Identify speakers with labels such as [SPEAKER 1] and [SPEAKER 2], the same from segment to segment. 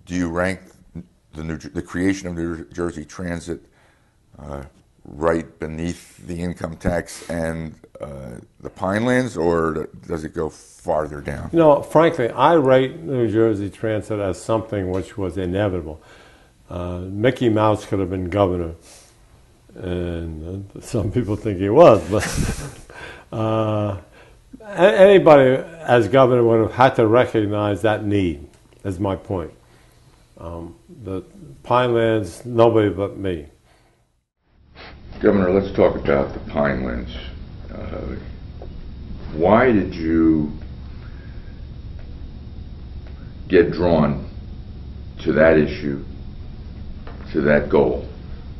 [SPEAKER 1] do you rank the creation of New Jersey Transit right beneath the income tax and the Pinelands, or does it go farther down?
[SPEAKER 2] You know, frankly, I rate New Jersey Transit as something which was inevitable. Mickey Mouse could have been governor, and some people think he was, but anybody as governor would have had to recognize that need, is my point. The Pinelands, nobody but me.
[SPEAKER 1] Governor, let's talk about the Pinelands. Why did you get drawn to that issue, to that goal,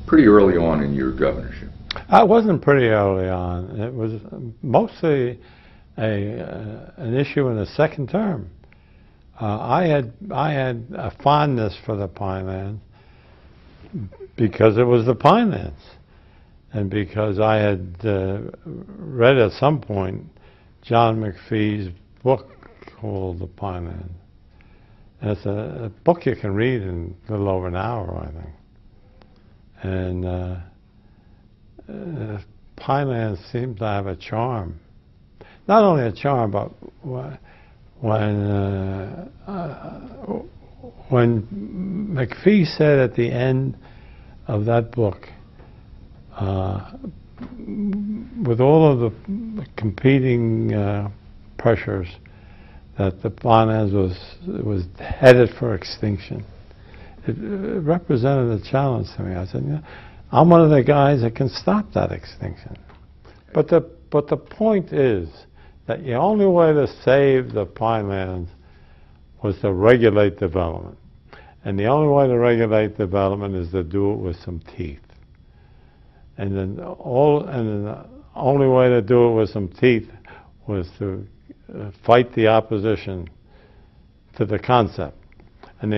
[SPEAKER 1] pretty early on in your governorship?
[SPEAKER 3] I wasn't pretty early on. It was mostly an issue in the second term. I had a fondness for the Pinelands because it was the Pinelands, and because I had read at some point John McPhee's book called The Pinelands. And it's a book you can read in a little over an hour, I think. And Pinelands seemed to have a charm. Not only a charm, but when McPhee said at the end of that book, with all of the competing pressures, that the Pinelands was headed for extinction, it represented a challenge to me. I said, you know, I'm one of the guys that can stop that extinction. But the point is that the only way to save the Pinelands was to regulate development. And the only way to regulate development is to do it with some teeth. And then the only way to do it with some teeth was to fight the opposition to the concept. And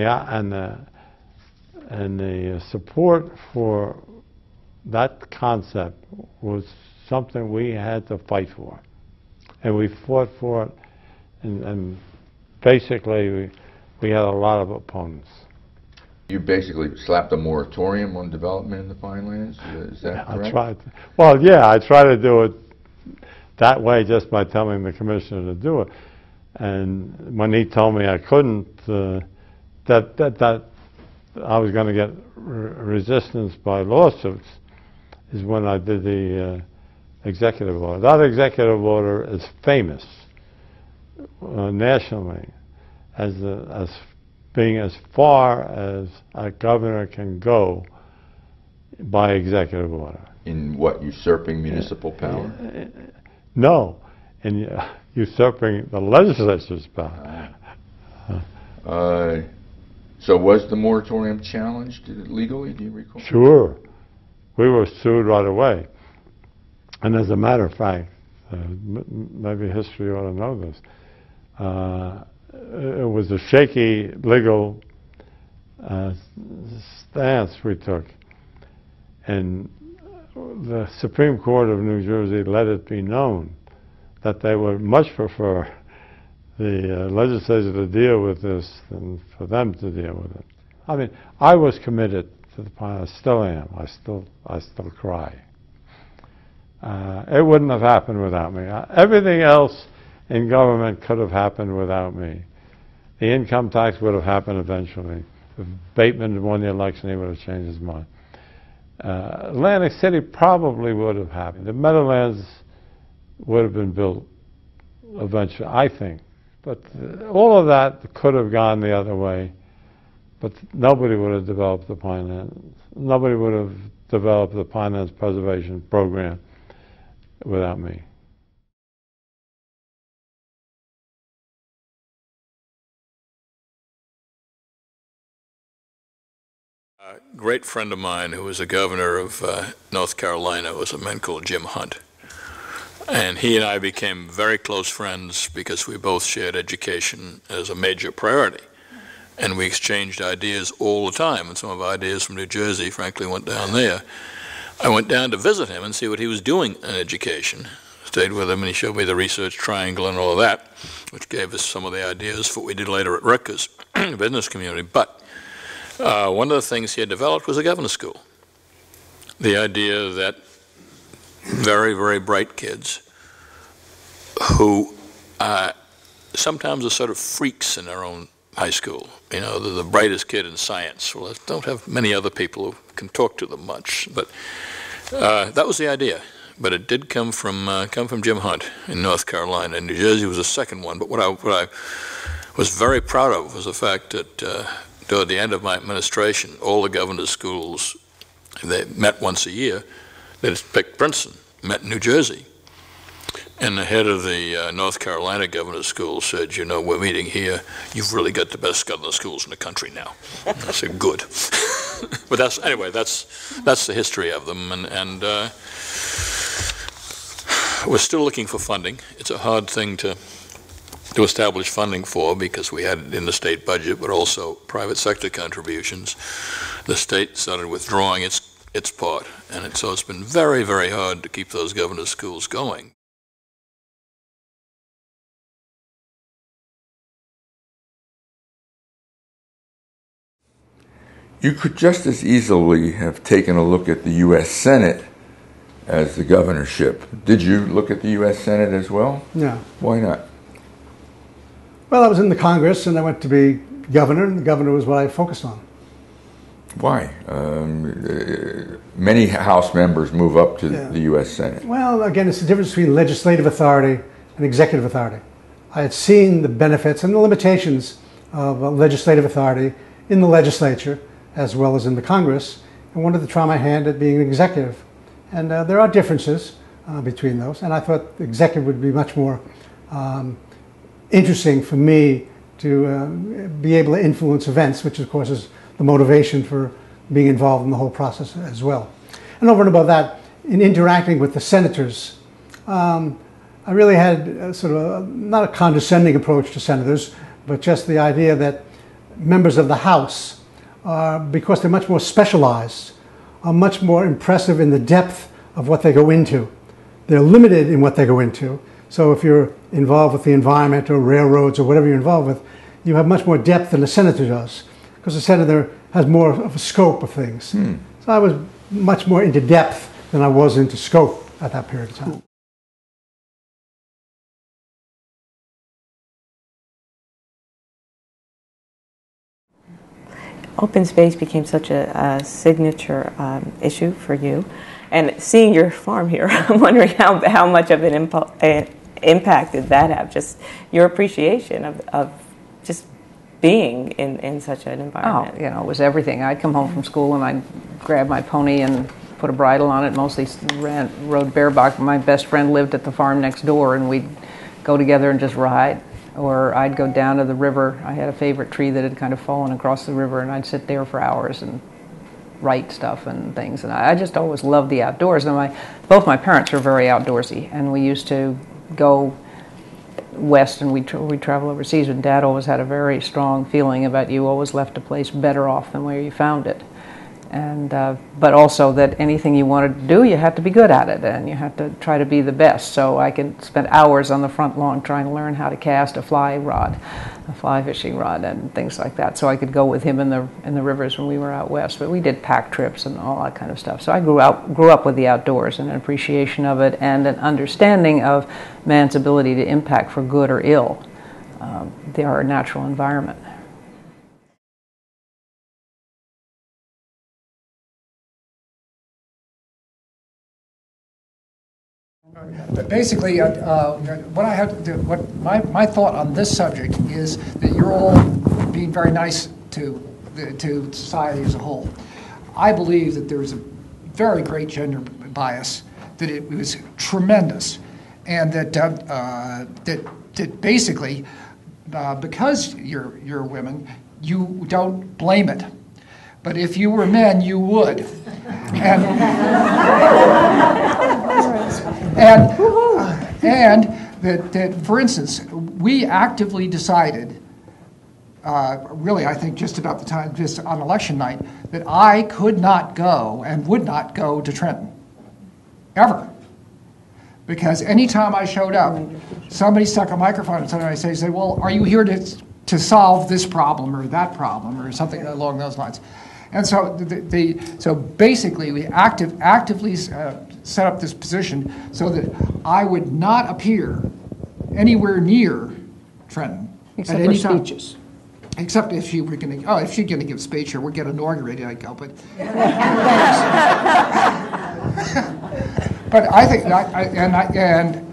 [SPEAKER 3] the support for that concept was something we had to fight for. And we fought for it, and basically we had a lot of opponents.
[SPEAKER 1] You basically slapped a moratorium on development in the Pinelands, is that correct?
[SPEAKER 3] I tried to, well, yeah, I tried to do it that way just by telling the commissioner to do it. And when he told me I couldn't, that I was going to get resistance by lawsuits, is when I did the executive order. That executive order is famous nationally as being as far as a governor can go by executive order.
[SPEAKER 1] In what, usurping municipal power?
[SPEAKER 3] No, in usurping the legislature's power.
[SPEAKER 1] So was the moratorium challenged legally, do you recall?
[SPEAKER 3] Sure. We were sued right away. And as a matter of fact, maybe history ought to know this, it was a shaky legal stance we took. And the Supreme Court of New Jersey let it be known that they would much prefer the legislature to deal with this than for them to deal with it. I mean, I was committed to the Pinelands. I still am. I still cry. It wouldn't have happened without me. Everything else in government could have happened without me. The income tax would have happened eventually. If Bateman had won the election, he would have changed his mind. Atlantic City probably would have happened. The Meadowlands would have been built eventually, I think. But all of that could have gone the other way. But nobody would have developed the Pinelands. Nobody would have developed the Pinelands Preservation Program without me.
[SPEAKER 4] A great friend of mine who was a governor of North Carolina was a man called Jim Hunt. And he and I became very close friends because we both shared education as a major priority. And we exchanged ideas all the time. And some of our ideas from New Jersey, frankly, went down there. I went down to visit him and see what he was doing in education. Stayed with him, and he showed me the research triangle and all of that, which gave us some of the ideas for what we did later at Rutgers, the business community. But One of the things he had developed was a governor's school. The idea that very, very bright kids who sometimes are sort of freaks in their own high school. You know, they're the brightest kid in science. Well, they don't have many other people who can talk to them much. But that was the idea. But it did come from Jim Hunt in North Carolina. New Jersey was the second one. But what I was very proud of was the fact that toward the end of my administration, all the governor's schools, they met once a year. They just picked Princeton, met in New Jersey. And the head of the North Carolina governor's school said, you know, we're meeting here. You've really got the best governor's schools in the country now. I said, good. But anyway, that's the history of them. And we're still looking for funding. It's a hard thing to establish funding for because we had it in the state budget, but also private sector contributions. The state started withdrawing its part. And so it's been very, very hard to keep those governor's schools going.
[SPEAKER 1] You could just as easily have taken a look at the U.S. Senate as the governorship. Did you look at the U.S. Senate as well?
[SPEAKER 5] No.
[SPEAKER 1] Why not?
[SPEAKER 5] Well, I was in the Congress and I went to be governor, and the governor was what I focused on.
[SPEAKER 1] Why? Many House members move up to the U.S. Senate.
[SPEAKER 5] Well, again, it's the difference between legislative authority and executive authority. I had seen the benefits and the limitations of legislative authority in the legislature as well as in the Congress, and wanted to try my hand at being an executive. And there are differences between those, and I thought the executive would be much more interesting for me to be able to influence events, which of course is the motivation for being involved in the whole process as well. And over and above that, in interacting with the senators, I really had sort of not a condescending approach to senators, but just the idea that members of the House, because they're much more specialized, are much more impressive in the depth of what they go into. They're limited in what they go into. So if you're involved with the environment or railroads or whatever you're involved with, you have much more depth than a senator does, because the senator has more of a scope of things. So I was much more into depth than I was into scope at that period of time.
[SPEAKER 6] Open space became such a signature issue for you. And seeing your farm here, I'm wondering how much of an impact did that have? Just your appreciation of just being in such an environment.
[SPEAKER 7] Oh, you know, it was everything. I'd come home from school and I'd grab my pony and put a bridle on it, mostly rode bareback. My best friend lived at the farm next door, and we'd go together and just ride. Or I'd go down to the river. I had a favorite tree that had kind of fallen across the river, and I'd sit there for hours and write stuff and things. And I just always loved the outdoors. And both my parents were very outdoorsy, and we used to go west and we'd travel overseas. And Dad always had a very strong feeling about you always left a place better off than where you found it. And but also that anything you wanted to do, you had to be good at it, and you had to try to be the best. So I could spend hours on the front lawn trying to learn how to cast a fly fishing rod, and things like that. So I could go with him in the rivers when we were out west. But we did pack trips and all that kind of stuff. So I grew up with the outdoors and an appreciation of it, and an understanding of man's ability to impact for good or ill our natural environment.
[SPEAKER 8] But basically, what I have to do, my thought on this subject is that you're all being very nice to society as a whole. I believe that there's a very great gender bias, that it was tremendous, and that that basically, because you're women, you don't blame it. But if you were men, you would. And that, for instance, we actively decided, really I think just about the time, just on election night, that I could not go and would not go to Trenton, ever. Because anytime I showed up, somebody stuck a microphone in front of me and say, well, are you here to to solve this problem or that problem or something along those lines. And so, so basically, we actively set up this position so that I would not appear anywhere near Trenton
[SPEAKER 7] Except
[SPEAKER 8] at
[SPEAKER 7] for
[SPEAKER 8] any time.
[SPEAKER 7] speeches.
[SPEAKER 8] Except if she were going to, if she's going to give a speech or we'll get inaugurated, I'd go. But, but I think,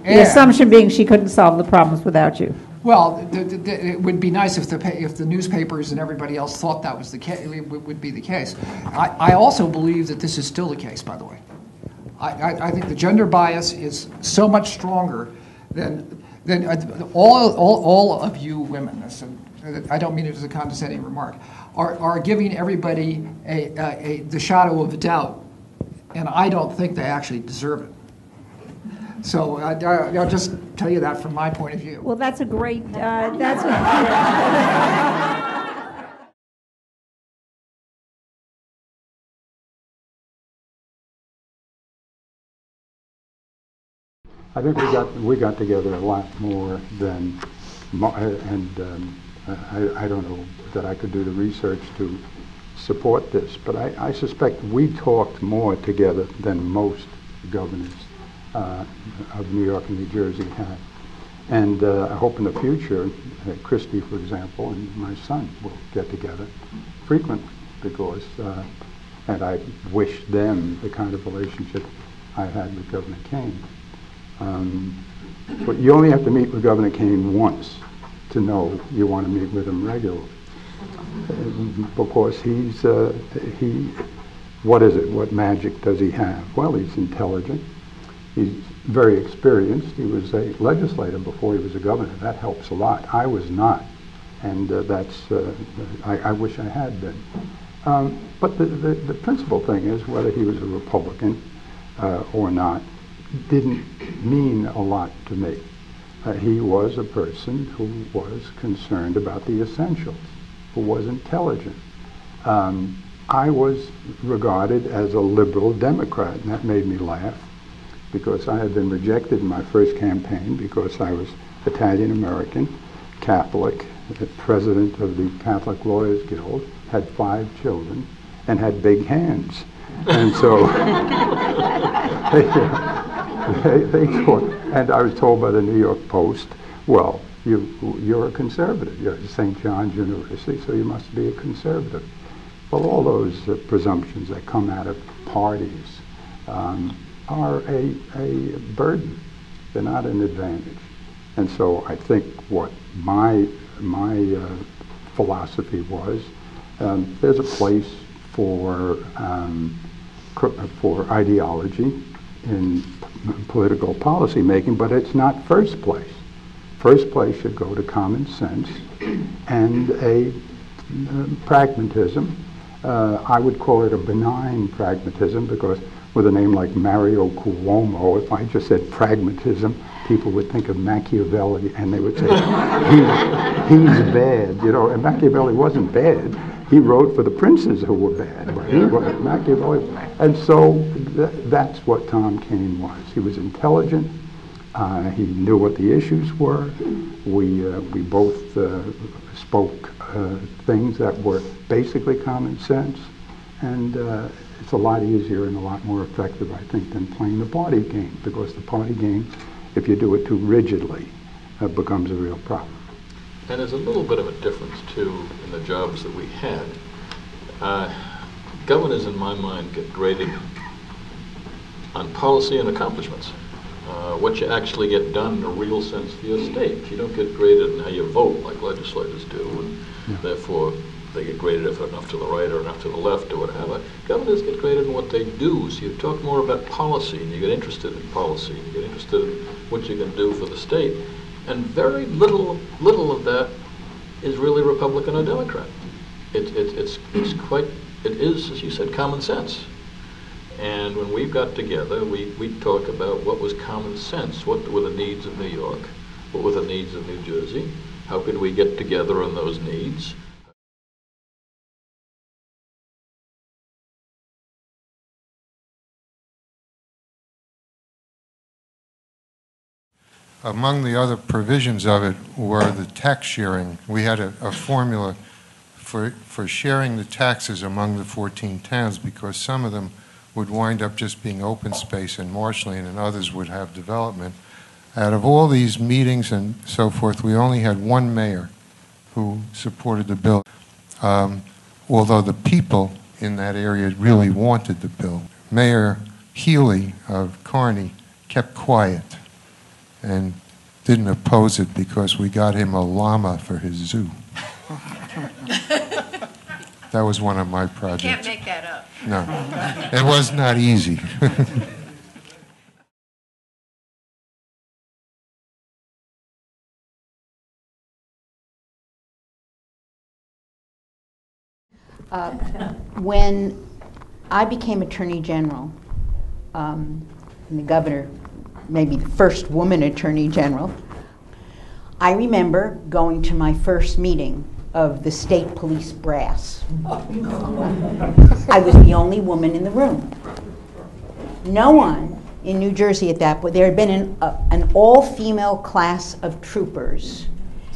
[SPEAKER 9] The assumption being she couldn't solve the problems without you.
[SPEAKER 8] well, it would be nice if the newspapers and everybody else thought that was the case. Would be the case. I also believe that this is still the case. By the way, I think the gender bias is so much stronger than all of you women. I don't mean it as a condescending remark. Are giving everybody the shadow of a doubt, and I don't think they actually deserve it. So I'll just tell you that from my point of view.
[SPEAKER 9] Well, that's a great,
[SPEAKER 10] I think we got together a lot more than, and I don't know that I could do the research to support this, but I suspect we talked more together than most governors of New York and New Jersey have. And I hope in the future, Christie, for example, and my son will get together frequently because, and I wish them the kind of relationship I had with Governor Kane. But you only have to meet with Governor Kane once to know you want to meet with him regularly. Because what is it? What magic does he have? Well, he's intelligent. He's very experienced. He was a legislator before he was a governor. That helps a lot. I was not, and I wish I had been. But the principal thing is whether he was a Republican or not didn't mean a lot to me. He was a person who was concerned about the essentials, who was intelligent. I was regarded as a liberal Democrat, and that made me laugh because I had been rejected in my first campaign because I was Italian-American, Catholic, the president of the Catholic Lawyers Guild, had 5 children, and had big hands. And so they thought, and I was told by the New York Post, well, you're a conservative. You're at St. John's University, so you must be a conservative. Well, all those presumptions that come out of parties are a burden. They're not an advantage. And so I think what my philosophy was, there's a place for ideology in political policy making, but it's not first place. First place should go to common sense and a pragmatism. I would call it a benign pragmatism because with a name like Mario Cuomo, if I just said pragmatism, people would think of Machiavelli and they would say, he's bad, you know, and Machiavelli wasn't bad. He wrote for the princes who were bad, but he was Machiavelli. And so that's what Tom Kane was. He was intelligent. He knew what the issues were. We both spoke things that were basically common sense. And it's a lot easier and a lot more effective, I think, than playing the party game, because the party game, if you do it too rigidly, becomes a real problem.
[SPEAKER 4] And there's a little bit of a difference, too, in the jobs that we had. Governors, in my mind, get graded on policy and accomplishments. What you actually get done in a real sense for your state. You don't get graded in how you vote like legislators do, and therefore they get graded if enough to the right or enough to the left or whatever. Governors get graded in what they do, so you talk more about policy, and you get interested in policy, and you get interested in what you can do for the state. And very little of that is really Republican or Democrat. It is, as you said, common sense. And when we got together, we talk about what was common sense, what were the needs of New York, what were the needs of New Jersey, how could we get together on those needs.
[SPEAKER 11] among the other provisions of it were the tax sharing. We had a formula for sharing the taxes among the 14 towns, because some of them would wind up just being open space and marshland, and others would have development. Out of all these meetings and so forth, we only had one mayor who supported the bill, although the people in that area really wanted the bill. Mayor Healy of Kearney kept quiet and didn't oppose it because we got him a llama for his zoo. That was one of my projects.
[SPEAKER 12] You can't make that up.
[SPEAKER 11] No, it was not easy.
[SPEAKER 12] When I became Attorney General, and the governor, maybe the first woman Attorney General, I remember going to my first meeting of the state police brass. I was the only woman in the room. No one in New Jersey at that point. There had been an all-female class of troopers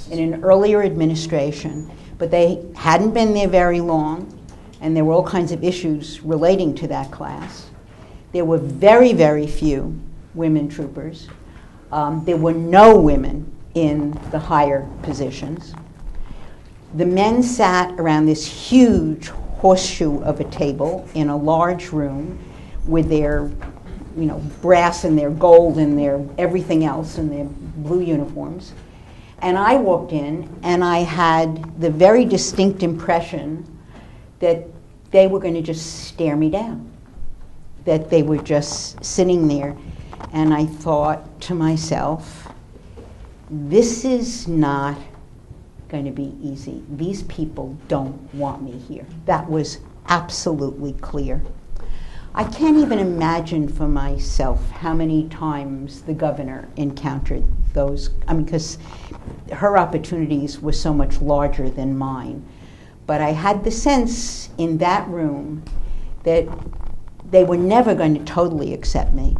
[SPEAKER 12] in an earlier administration, but they hadn't been there very long, and there were all kinds of issues relating to that class. There were very, very few women troopers. There were no women in the higher positions. The men sat around this huge horseshoe of a table in a large room with their, brass and their gold and their everything else and their blue uniforms. And I walked in and I had the very distinct impression that they were going to just stare me down, that they were just sitting there. And I thought to myself, this is not going to be easy. These people don't want me here. That was absolutely clear. I can't even imagine for myself how many times the governor encountered those, because her opportunities were so much larger than mine. But I had the sense in that room that they were never going to totally accept me,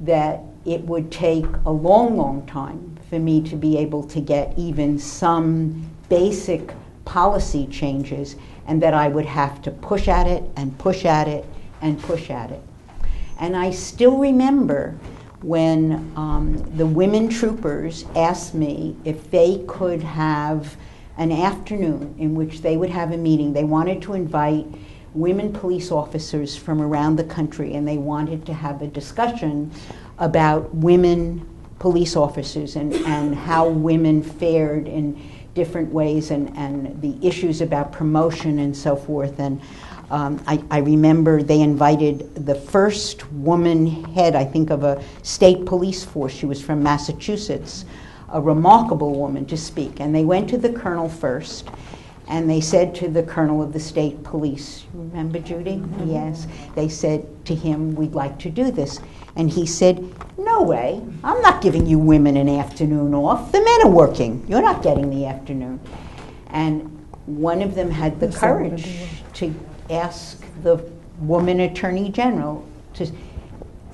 [SPEAKER 12] that it would take a long, long time for me to be able to get even some basic policy changes, and that I would have to push at it and push at it and push at it. And I still remember when the women troopers asked me if they could have an afternoon in which they would have a meeting. They wanted to invite women police officers from around the country, and they wanted to have a discussion about women police officers and how women fared in different ways, and the issues about promotion and so forth. And I remember they invited the first woman head, I think, of a state police force. She was from Massachusetts, a remarkable woman, to speak. And they went to the colonel first, and they said to the colonel of the state police, remember Judy? Mm-hmm. Yes. They said to him, we'd like to do this. And he said, no way, I'm not giving you women an afternoon off. The men are working. You're not getting the afternoon. And one of them had the courage to ask the woman attorney general to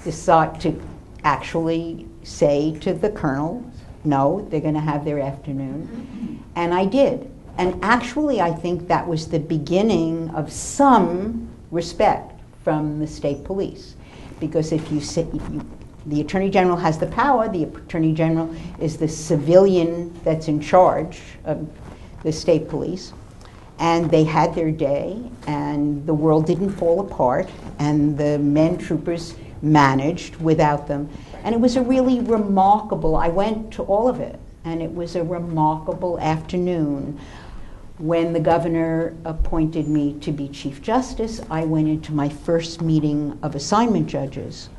[SPEAKER 12] decide to actually say to the colonel, no, they're going to have their afternoon. And I did. And actually, I think that was the beginning of some respect from the state police. Because the Attorney General has the power, the Attorney General is the civilian that's in charge of the state police. And they had their day, and the world didn't fall apart, and the men troopers managed without them. And it was a really remarkable, I went to all of it, and it was a remarkable afternoon. When the governor appointed me to be Chief Justice, I went into my first meeting of assignment judges.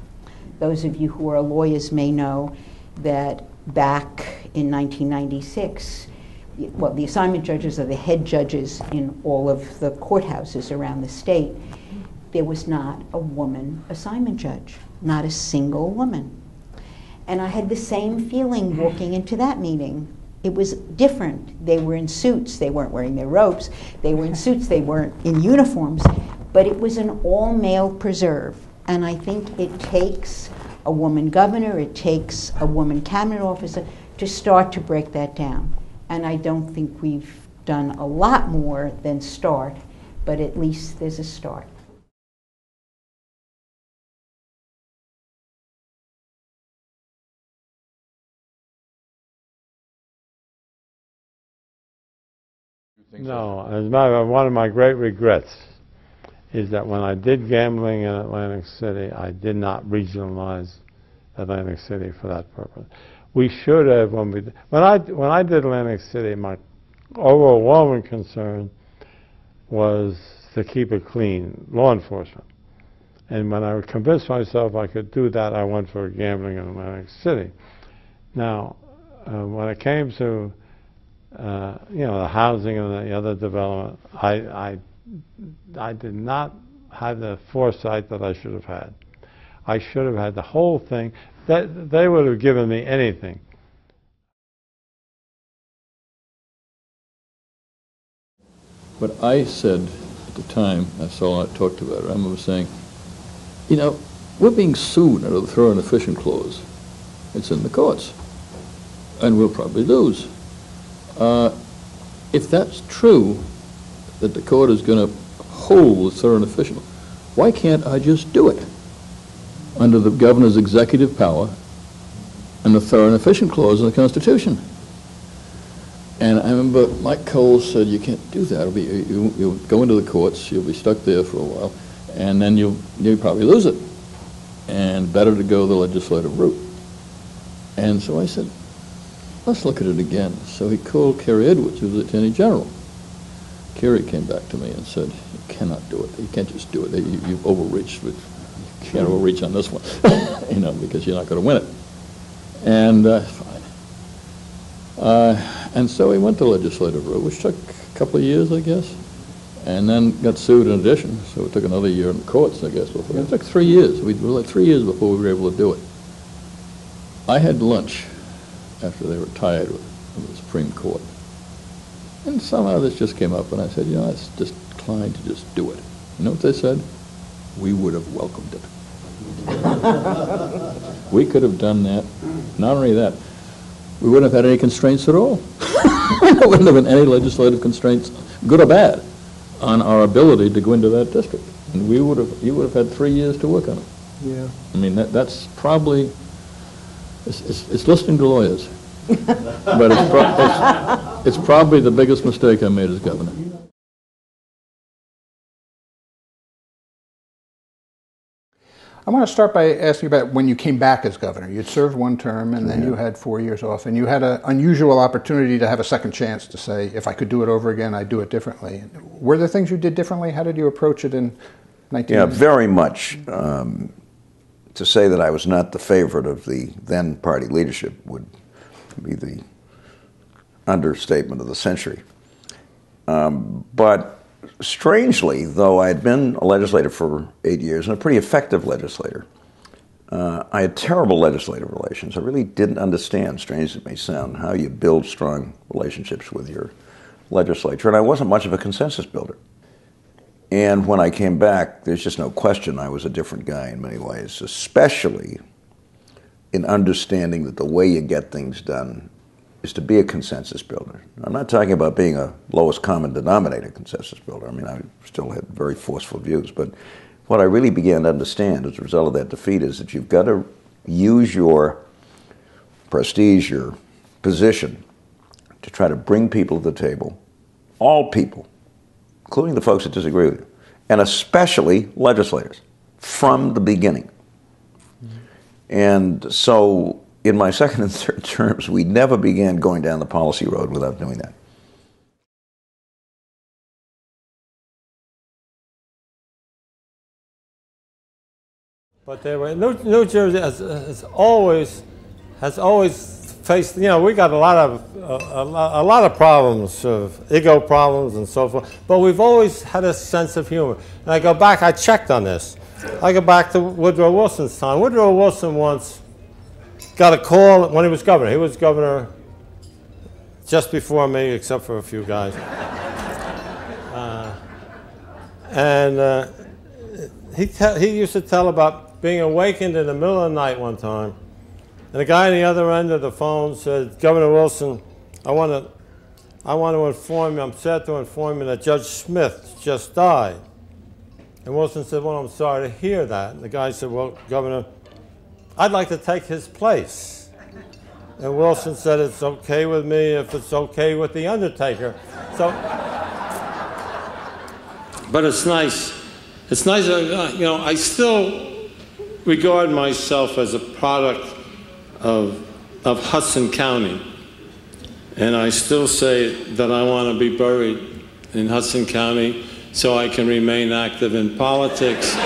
[SPEAKER 12] Those of you who are lawyers may know that back in 1996, well, the assignment judges are the head judges in all of the courthouses around the state. There was not a woman assignment judge, not a single woman. And I had the same feeling walking into that meeting. It was different. They were in suits. They weren't wearing their robes. They were in suits. They weren't in uniforms. But it was an all-male preserve. And I think it takes a woman governor, it takes a woman cabinet officer to start to break that down. And I don't think we've done a lot more than start, but at least there's a start.
[SPEAKER 3] No, as a matter of one of my great regrets is that when I did gambling in Atlantic City, I did not regionalize Atlantic City for that purpose. We should have, when I did Atlantic City, my overwhelming concern was to keep it clean, law enforcement. And when I convinced myself I could do that, I went for gambling in Atlantic City. Now, when it came to the housing and the other development, I did not have the foresight that I should have had. I should have had the whole thing. They would have given me anything.
[SPEAKER 4] But I said at the time, that's all I talked about it, I remember saying, you know, we're being sued under the Thorough and Efficient Clause. It's in the courts. And we'll probably lose. If that's true, that the court is going to hold the thorough and efficient, why can't I just do it under the governor's executive power and the thorough and efficient clause in the Constitution? And I remember Mike Cole said, you can't do that. You'll go into the courts, you'll be stuck there for a while, and then you'll probably lose it. And better to go the legislative route. And so I said, let's look at it again. So he called Kerry Edwards, who was the Attorney General. Kerry came back to me and said, you cannot do it. You can't just do it. You've overreached. You can't overreach on this one, because you're not going to win it. And fine. And so he went the legislative route, which took a couple of years, I guess, and then got sued in addition. So it took another year in the courts, I guess. It took 3 years. We were like 3 years before we were able to do it. I had lunch after they retired with the Supreme Court. And somehow this just came up, and I said, I was just inclined to just do it. You know what they said? We would have welcomed it. We could have done that. Not only that, we wouldn't have had any constraints at all. There wouldn't have been any legislative constraints, good or bad, on our ability to go into that district. And you would have had 3 years to work on it.
[SPEAKER 5] Yeah.
[SPEAKER 4] I mean, that's probably, it's listening to lawyers. But it's probably the biggest mistake I made as governor.
[SPEAKER 13] I want to start by asking about when you came back as governor. You'd served one term, and then you had 4 years off, and you had an unusual opportunity to have a second chance to say, if I could do it over again, I'd do it differently. Were there things you did differently? How did you approach it in 1990?
[SPEAKER 14] Yeah, very much. To say that I was not the favorite of the then party leadership would be the understatement of the century. But strangely, though I had been a legislator for 8 years and a pretty effective legislator, I had terrible legislative relations. I really didn't understand, strange as it may sound, how you build strong relationships with your legislature, and I wasn't much of a consensus builder. And when I came back, there's just no question I was a different guy in many ways, especially in understanding that the way you get things done is to be a consensus builder. I'm not talking about being a lowest common denominator consensus builder. I mean, I still had very forceful views, but what I really began to understand as a result of that defeat is that you've got to use your prestige, your position, to try to bring people to the table, all people, including the folks that disagree with you, and especially legislators, from the beginning. And so in my second and third terms, we never began going down the policy road without doing that.
[SPEAKER 2] But there were, New Jersey has always faced, we got a lot of problems, ego problems and so forth, but we've always had a sense of humor. And I go back, I checked on this. I go back to Woodrow Wilson's time. Woodrow Wilson once got a call when he was governor. He was governor just before me, except for a few guys. He used to tell about being awakened in the middle of the night one time, and the guy on the other end of the phone said, Governor Wilson, I want to inform you, I'm sad to inform you that Judge Smith just died. And Wilson said, well, I'm sorry to hear that. And the guy said, well, Governor, I'd like to take his place. And Wilson said, it's okay with me if it's okay with the undertaker. So, but it's nice. It's nice, you know, I still regard myself as a product of Hudson County. And I still say that I want to be buried in Hudson County so I can remain active in politics.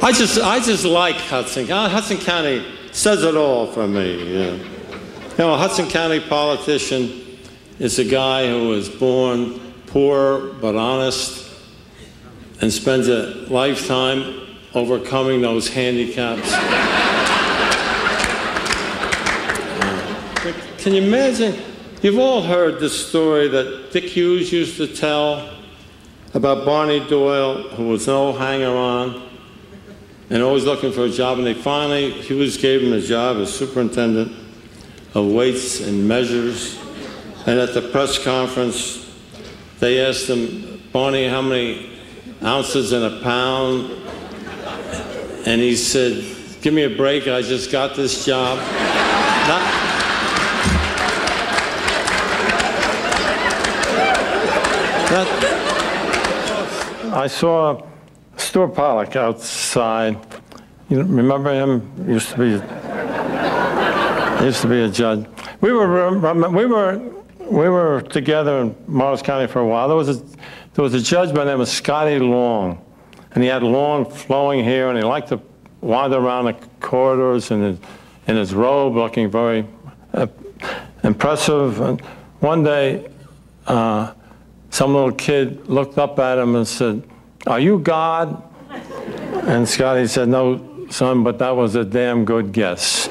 [SPEAKER 2] I just like Hudson County. Hudson County says it all for me. Yeah. You know, a Hudson County politician is a guy who was born poor but honest and spends a lifetime overcoming those handicaps. Can you imagine? You've all heard the story that Dick Hughes used to tell about Barney Doyle, who was an old hanger-on and always looking for a job, and Hughes gave him a job as superintendent of weights and measures. And at the press conference, they asked him, Barney, how many ounces in a pound? And he said, give me a break, I just got this job. I saw Stuart Pollock outside. You remember him? He used to be a judge. We were together in Morris County for a while. There was a judge by the name of Scotty Long, and he had long flowing hair, and he liked to wander around the corridors in his robe, looking very impressive. And one day, some little kid looked up at him and said, "Are you God?" And Scotty said, "No, son, but that was a damn good guess."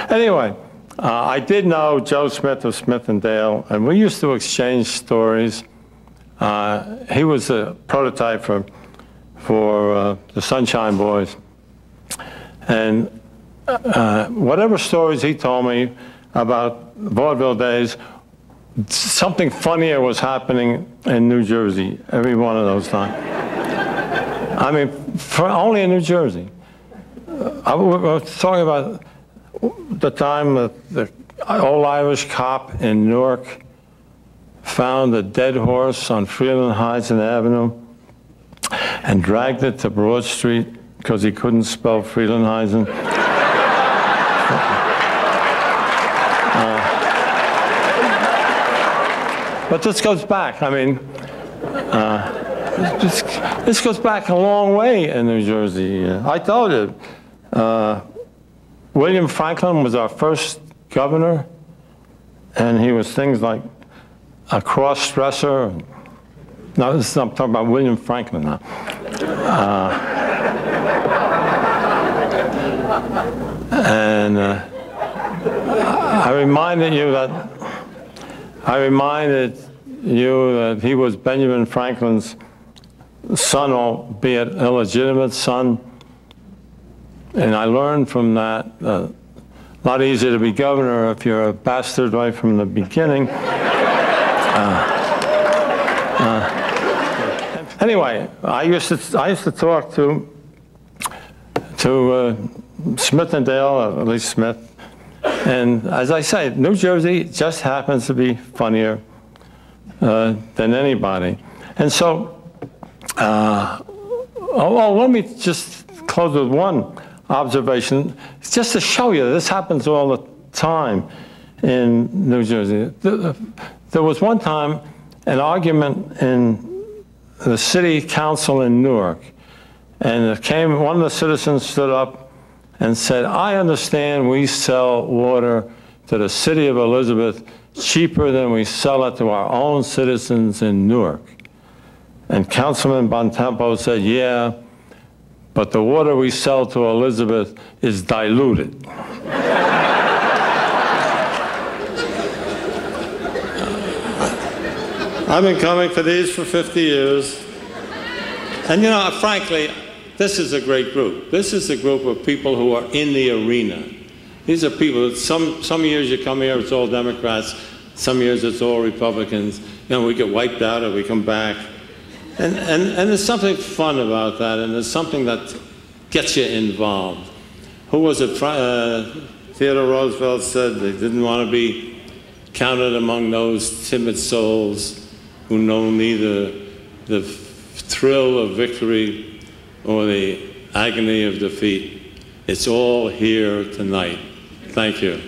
[SPEAKER 2] Anyway, I did know Joe Smith of Smith and Dale, and we used to exchange stories. He was a prototype for the Sunshine Boys. And whatever stories he told me about vaudeville days, something funnier was happening in New Jersey every one of those times. I mean, only in New Jersey. I was talking about the time that the old Irish cop in Newark found a dead horse on Freeland Heights and Avenue and dragged it to Broad Street because he couldn't spell Freeland Heights. But this goes back. I mean, this goes back a long way in New Jersey. I told you, William Franklin was our first governor, and he was things like a cross-dresser. No, I'm talking about William Franklin now. I reminded you that he was Benjamin Franklin's son, albeit illegitimate son. And I learned from that a lot easier to be governor if you're a bastard right from the beginning. Anyway, I used to talk to Smith and Dale, at least Smith, and as I say, New Jersey just happens to be funnier than anybody. And so, let me just close with one observation, just to show you this happens all the time in New Jersey. There was one time an argument in the city council in Newark, and one of the citizens stood up and said, "I understand we sell water to the city of Elizabeth cheaper than we sell it to our own citizens in Newark." And Councilman Bontempo said, "Yeah, but the water we sell to Elizabeth is diluted." I've been coming for these for 50 years. And you know, frankly, this is a great group. This is a group of people who are in the arena. These are people, some years you come here, it's all Democrats. Some years it's all Republicans. You know, we get wiped out or we come back. And there's something fun about that, and there's something that gets you involved. Who was it? Theodore Roosevelt said they didn't want to be counted among those timid souls who know neither the thrill of victory or the agony of defeat. It's all here tonight. Thank you.